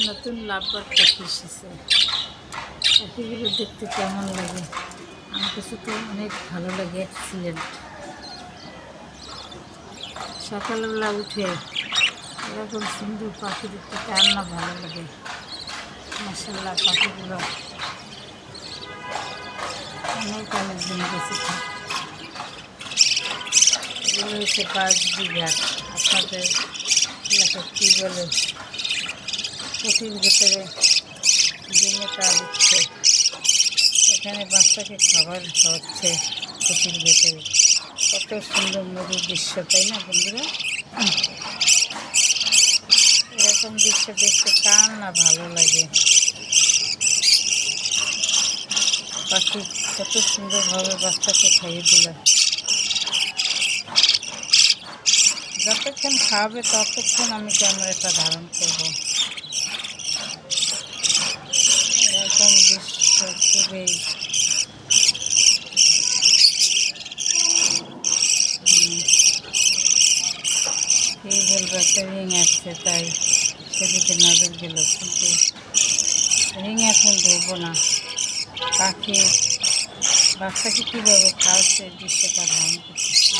নতুন লাভবার্ড পাখি এসেছে। পাখিগুলো দেখতে কেমন লাগে? আমার কাছে তো অনেক ভালো লাগে, এক্সিলেন্ট। সকালবেলা উঠে এরকম সুন্দর পাখি দেখতে কার না ভালো লাগে? মাশাআল্লাহ, পাখিগুলো অনেক অনেক দিন বেঁচে থাকে। এগুলো হচ্ছে বাজবিঘাট, আপনাদের এলাকা কী বলে? পুঁথির ভেতরে ডিমে তা দিচ্ছে, এখানে বাচ্চাকে খাবার খাওয়াচ্ছে পুঁথির ভেতরে। কত সুন্দর মধুর দৃশ্য, তাই না বন্ধুরা? এরকম দৃশ্য দেখতে কার না ভালো লাগে? পাখি কত সুন্দরভাবে বাচ্চাকে খাইয়ে দিল। যতক্ষণ খাওয়াবে ততক্ষণ আমি ক্যামেরাটা ধারণ করব। এরকম দৃশ্য খুবই এই বলবো, একটা রিং আসছে তাই সেদিকে নজর গেল, কিন্তু রিং এখন ধরবো না। পাখি বাচ্চাকে কীভাবে খাওয়াচ্ছে দৃশ্যটা ধারণ করতেছে।